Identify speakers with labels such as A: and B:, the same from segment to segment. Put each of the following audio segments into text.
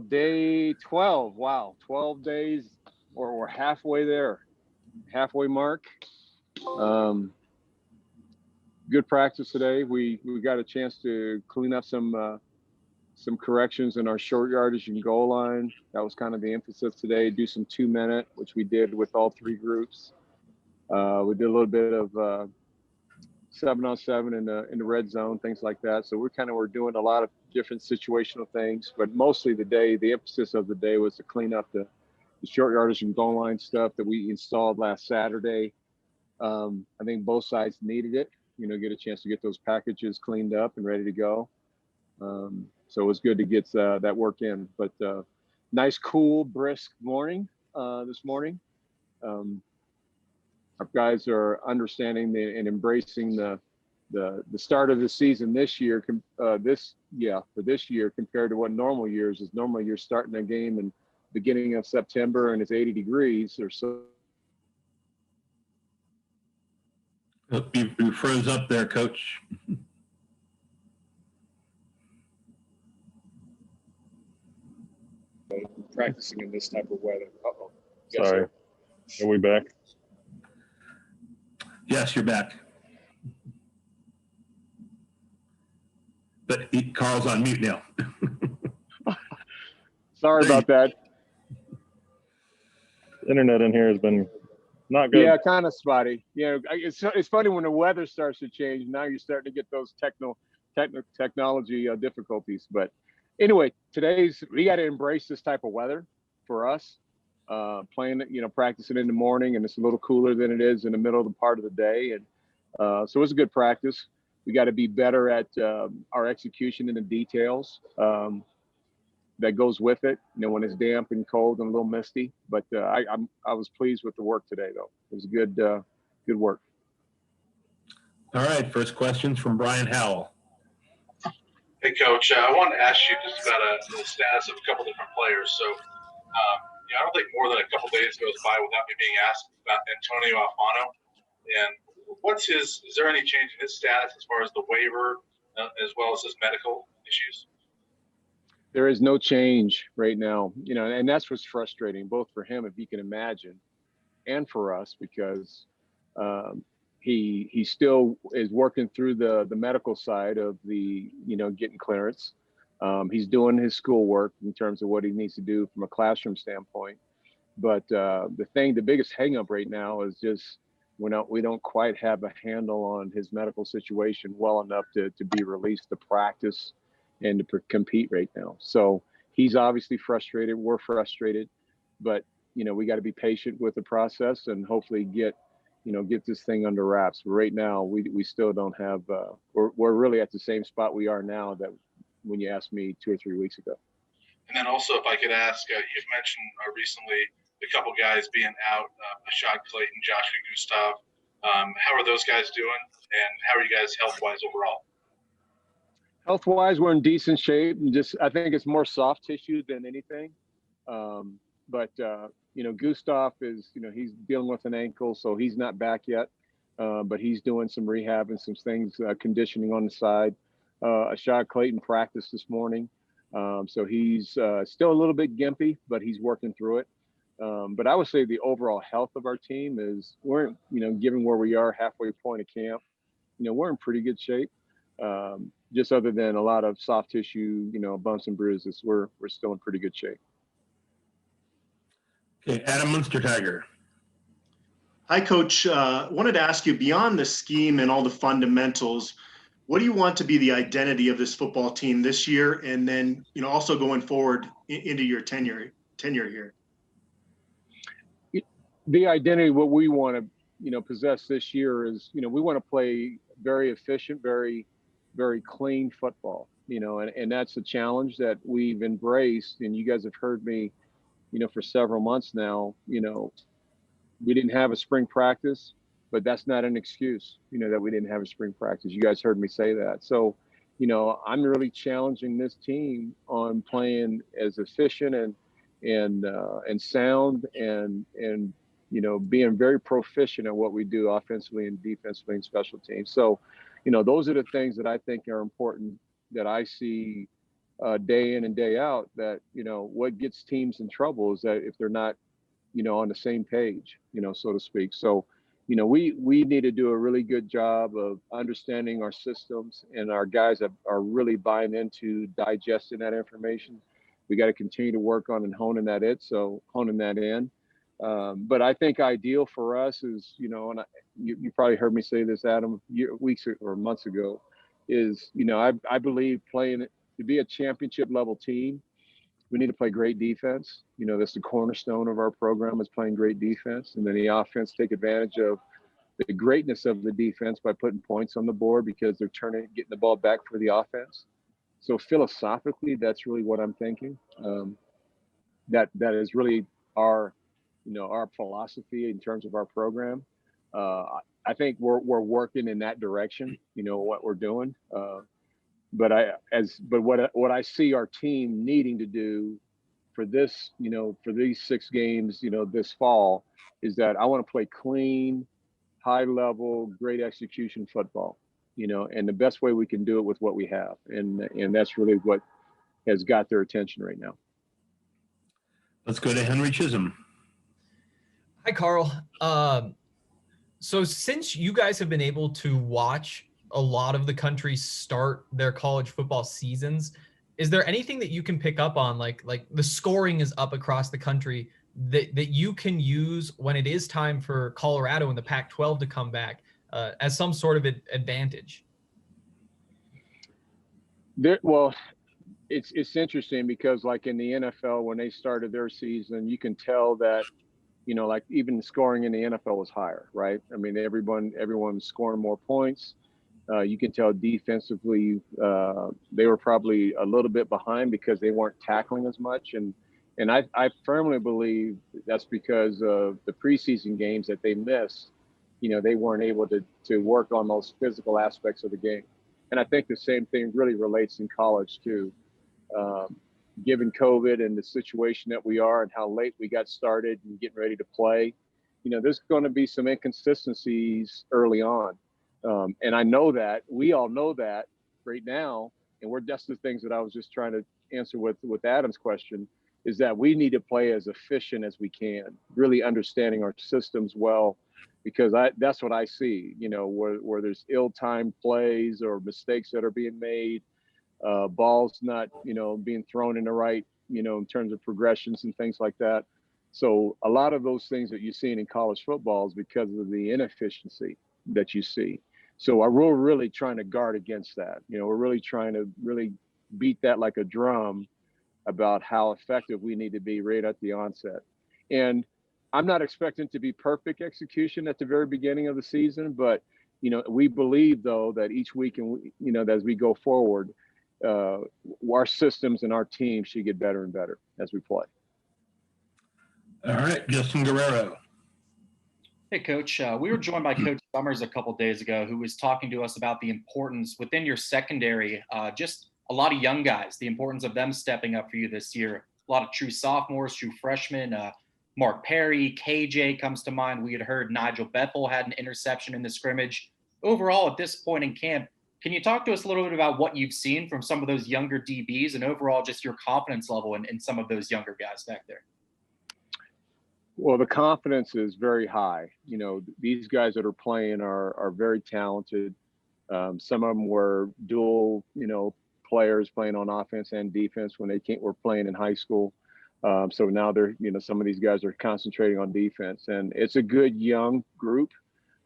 A: Day 12. Wow, 12 days, or we're halfway there, halfway mark. Um, Good practice today. We got a chance to clean up some corrections in our short yardage and goal line. That was kind of the emphasis today. Do some 2 minute, which we did with all three groups. We did a little bit of 7-on-7 in the red zone, things like that. So we're doing a lot of different situational things, but mostly the emphasis of the day was to clean up the short yardage and goal line stuff that we installed last Saturday. I think both sides needed it, get a chance to get those packages cleaned up and ready to go. So it was good to get that work in, but nice, cool, brisk morning this morning. Our guys are understanding and embracing the start of the season this year. For this year compared to what normal years is. Normally you're starting a game in beginning of September and it's 80 degrees or so.
B: You froze up there, Coach.
A: Practicing in this type of weather. Uh-oh.
C: Sorry. Are we back?
B: Yes, you're back. But Carl's on mute now.
A: Sorry about that.
C: Internet in here has been not good.
A: Yeah, kind of spotty. It's funny when the weather starts to change. Now you're starting to get those technology difficulties. But anyway, we got to embrace this type of weather for us. Playing, practicing in the morning, and it's a little cooler than it is in the middle of the part of the day. And so it's a good practice. We got to be better at our execution in the details that goes with it, when it's damp and cold and a little misty. But I was pleased with the work today, though. It was good work.
B: All right, first questions from Brian Howell.
D: Hey, Coach. I wanted to ask you just about the status of a couple different players. So, I don't think more than a couple days goes by without me being asked about Antonio Alfano. And is there any change in his status as far as the waiver, as well as his medical issues?
A: There is no change right now, and that's what's frustrating, both for him, if you can imagine, and for us, because he still is working through the medical side of the, getting clearance. He's doing his schoolwork in terms of what he needs to do from a classroom standpoint. But the biggest hang up right now is just we don't quite have a handle on his medical situation well enough to be released to practice and to compete right now. So he's obviously frustrated. We're frustrated, but we got to be patient with the process and hopefully get this thing under wraps. But right now, we still don't have. We're really at the same spot we are now that when you asked me 2 or 3 weeks ago.
D: And then also, if I could ask, you've mentioned recently a couple guys being out, Ashad Clayton, Joshua Gustav. How are those guys doing, and how are you guys health-wise overall?
A: Health-wise, we're in decent shape. And I think it's more soft tissue than anything. But Gustav is, he's dealing with an ankle, so he's not back yet. But he's doing some rehab and some things, conditioning on the side. Ashad Clayton practiced this morning. So he's still a little bit gimpy, but he's working through it. But I would say the overall health of our team is given where we are halfway point of camp, we're in pretty good shape. Just other than a lot of soft tissue, bumps and bruises, we're still in pretty good shape.
B: Okay, Adam Munster-Tiger.
E: Hi, Coach. Wanted to ask you, beyond the scheme and all the fundamentals, what do you want to be the identity of this football team this year, and then also going forward into your tenure here?
A: The identity, what we want to possess this year is we want to play very efficient, very very clean football, and that's a challenge that we've embraced. And you guys have heard me, for several months now, we didn't have a spring practice, but that's not an excuse, that we didn't have a spring practice. You guys heard me say that. So, I'm really challenging this team on playing as efficient and sound and being very proficient at what we do offensively and defensively and special teams. So, those are the things that I think are important that I see day in and day out that, what gets teams in trouble is that if they're not, on the same page, so to speak. So, we need to do a really good job of understanding our systems, and our guys are really buying into digesting that information. We got to continue to work on and honing that in. But I think ideal for us is, and you probably heard me say this, Adam, weeks or months ago, is, I believe playing to be a championship level team, we need to play great defense. That's the cornerstone of our program, is playing great defense. And then the offense take advantage of the greatness of the defense by putting points on the board because they're getting the ball back for the offense. So philosophically, that's really what I'm thinking. That is really our philosophy in terms of our program. I think we're working in that direction, what we're doing. But what I see our team needing to do for this, for these 6 games, this fall, is that I want to play clean, high level, great execution football, and the best way we can do it with what we have. And that's really what has got their attention right now.
B: Let's go to Henry Chisholm.
F: Hi, Karl. So since you guys have been able to watch a lot of the country start their college football seasons, is there anything that you can pick up on, like the scoring is up across the country, that you can use when it is time for Colorado and the Pac-12 to come back as some sort of advantage?
A: Well, it's interesting because like in the NFL, when they started their season, you can tell that, like even the scoring in the NFL was higher, right? I mean, everyone's scoring more points. You can tell defensively they were probably a little bit behind because they weren't tackling as much. And I firmly believe that's because of the preseason games that they missed. They weren't able to work on those physical aspects of the game. And I think the same thing really relates in college too. Given COVID and the situation that we are and how late we got started and getting ready to play, there's going to be some inconsistencies early on. And I know that, we all know that right now, and that's the things that I was just trying to answer with Adam's question, is that we need to play as efficient as we can, really understanding our systems well, because that's what I see, where there's ill-timed plays or mistakes that are being made, balls not, being thrown in the right, in terms of progressions and things like that. So a lot of those things that you're seeing in college football is because of the inefficiency that you see. So we're really trying to guard against that. We're really trying to beat that like a drum about how effective we need to be right at the onset. And I'm not expecting to be perfect execution at the very beginning of the season, but, we believe though that each week and, as we go forward, our systems and our team should get better and better as we play.
B: All right, Justin Guerrero.
G: Hey, Coach. We were joined by Coach Summers a couple days ago, who was talking to us about the importance within your secondary, just a lot of young guys, the importance of them stepping up for you this year. A lot of true sophomores, true freshmen. Mark Perry, KJ comes to mind. We had heard Nigel Bethel had an interception in the scrimmage. Overall, at this point in camp, can you talk to us a little bit about what you've seen from some of those younger DBs and overall just your confidence level in some of those younger guys back there?
A: Well, the confidence is very high. These guys that are playing are very talented. Some of them were dual, players playing on offense and defense when they were playing in high school. So now they're, some of these guys are concentrating on defense, and it's a good young group.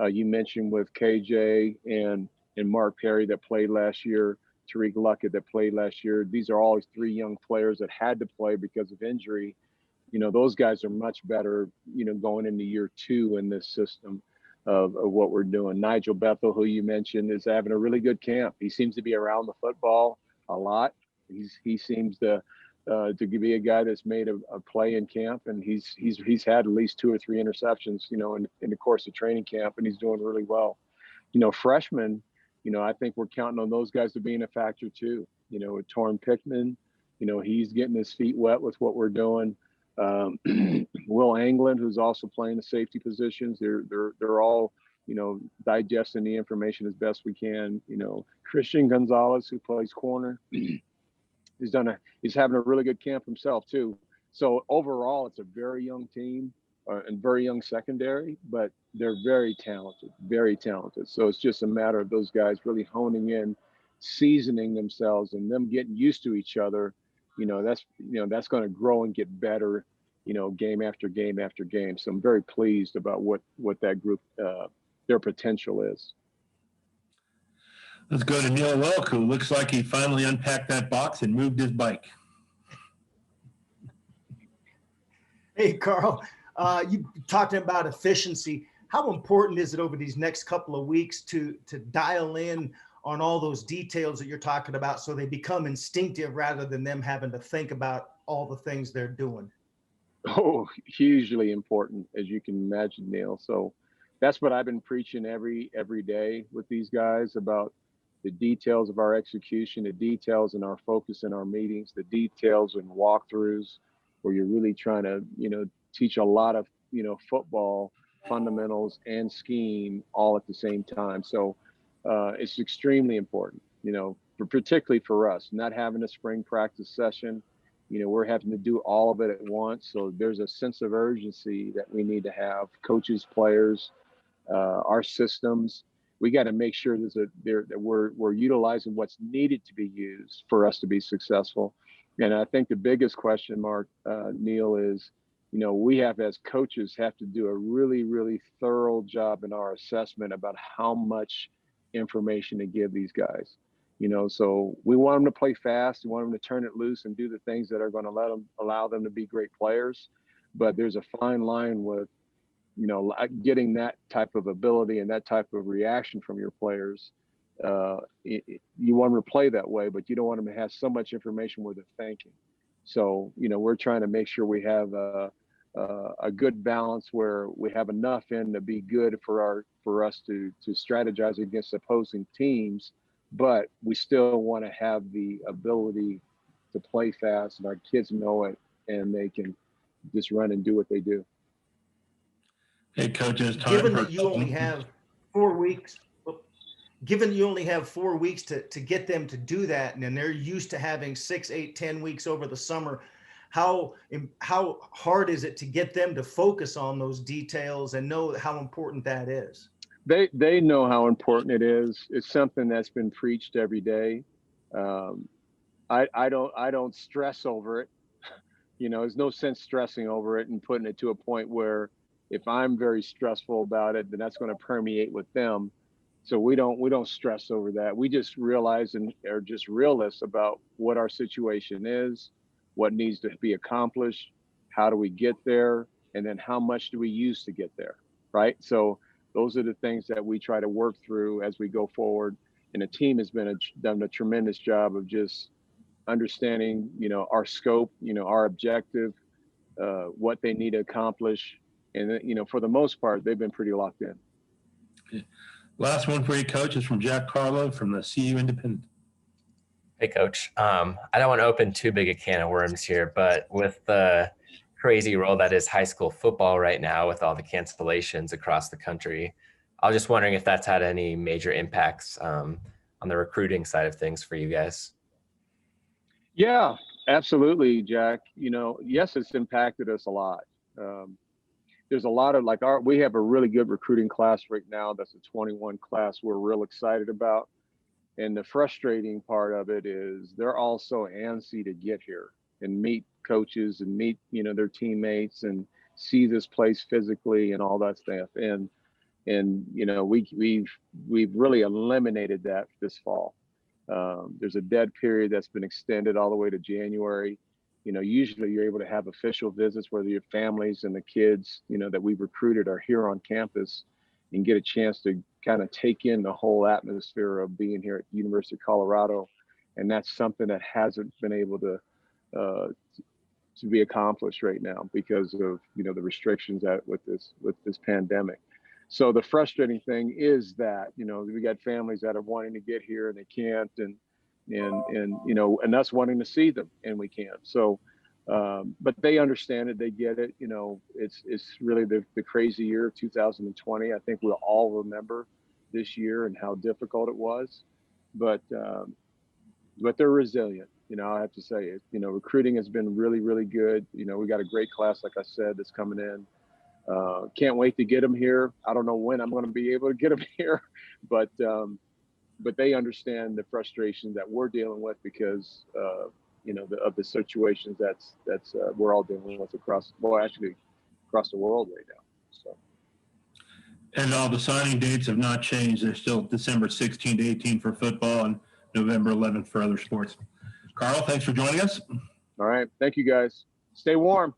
A: You mentioned with KJ and Mark Perry that played last year, Tariq Luckett that played last year. These are all 3 young players that had to play because of injury. Those guys are much better, going into year 2 in this system of what we're doing. Nigel Bethel, who you mentioned, is having a really good camp. He seems to be around the football a lot. He seems to be a guy that's made a play in camp, and he's had at least 2 or 3 interceptions, in the course of training camp, and he's doing really well. Freshmen, I think we're counting on those guys to being a factor too. With Torrin Pickman, he's getting his feet wet with what we're doing. Will Anglin, who's also playing the safety positions, they're all, digesting the information as best we can. Christian Gonzalez, who plays corner, he's having a really good camp himself too. So overall, it's a very young team and very young secondary, but they're very talented, very talented. So it's just a matter of those guys really honing in, seasoning themselves, and them getting used to each other. That's going to grow and get better, game after game after game. So I'm very pleased about what that group, their potential is.
B: Let's go to Neil Welk, who looks like he finally unpacked that box and moved his bike.
H: Hey, Karl, you talked about efficiency. How important is it over these next couple of weeks to dial in on all those details that you're talking about so they become instinctive rather than them having to think about all the things they're doing?
A: Oh, hugely important, as you can imagine, Neil. So that's what I've been preaching every day with these guys about the details of our execution, the details in our focus in our meetings, the details in walkthroughs, where you're really trying to, teach a lot of, football fundamentals and scheme all at the same time. So it's extremely important, particularly for us, not having a spring practice session. We're having to do all of it at once. So there's a sense of urgency that we need to have, coaches, players, our systems. We got to make sure that we're utilizing what's needed to be used for us to be successful. And I think the biggest question mark, Neil, is, we have as coaches have to do a really, really thorough job in our assessment about how much information to give these guys. So we want them to play fast. We want them to turn it loose and do the things that are going to allow them to be great players. But there's a fine line with, getting that type of ability and that type of reaction from your players. You want them to play that way, but you don't want them to have so much information where they're thinking. So, we're trying to make sure we have a good balance where we have enough in to be good for us to strategize against opposing teams, but we still want to have the ability to play fast, and our kids know it, and they can just run and do what they do.
B: Hey, Coach, it's time
H: Given that you only have 4 weeks, to get them to do that, and then they're used to having 6, 8, 10 weeks over the summer, how hard is it to get them to focus on those details and know how important that is?
A: They know how important it is. It's something that's been preached every day. I don't stress over it. There's no sense stressing over it and putting it to a point where if I'm very stressful about it, then that's going to permeate with them. So we don't stress over that. We just realize and are just realists about what our situation is, what needs to be accomplished, how do we get there, and then how much do we use to get there, right? So those are the things that we try to work through as we go forward. And the team has done a tremendous job of just understanding, our scope, our objective, what they need to accomplish. And, for the most part, they've been pretty locked in.
B: Last one for you, Coach, is from Jack Carlo from the CU Independent.
I: Hey, Coach. I don't want to open too big a can of worms here, but with the crazy world that is high school football right now with all the cancellations across the country, I was just wondering if that's had any major impacts on the recruiting side of things for you guys.
A: Yeah, absolutely, Jack. Yes, it's impacted us a lot. There's a lot of we have a really good recruiting class right now. That's a 21 class we're real excited about. And the frustrating part of it is they're all so antsy to get here and meet coaches and meet, their teammates and see this place physically and all that stuff. And we've really eliminated that this fall. There's a dead period that's been extended all the way to January. Usually you're able to have official visits, whether your families and the kids, that we've recruited are here on campus and get a chance to kind of take in the whole atmosphere of being here at the University of Colorado. And that's something that hasn't been able to be accomplished right now because of, the restrictions with this pandemic. So the frustrating thing is that, we got families that are wanting to get here and they can't, and us wanting to see them and we can't. So, but they understand it, they get it. It's really the crazy year of 2020. I think we'll all remember this year and how difficult it was, but they're resilient. I have to say it. Recruiting has been really, really good. We got a great class, like I said, that's coming in. Can't wait to get them here. I don't know when I'm going to be able to get them here, but they understand the frustration that we're dealing with because of the situations that's we're all dealing with across the world right now. So.
B: And all the signing dates have not changed. They're still December 16 to 18 for football and November 11th for other sports. Karl, thanks for joining us.
A: All right. Thank you, guys. Stay warm.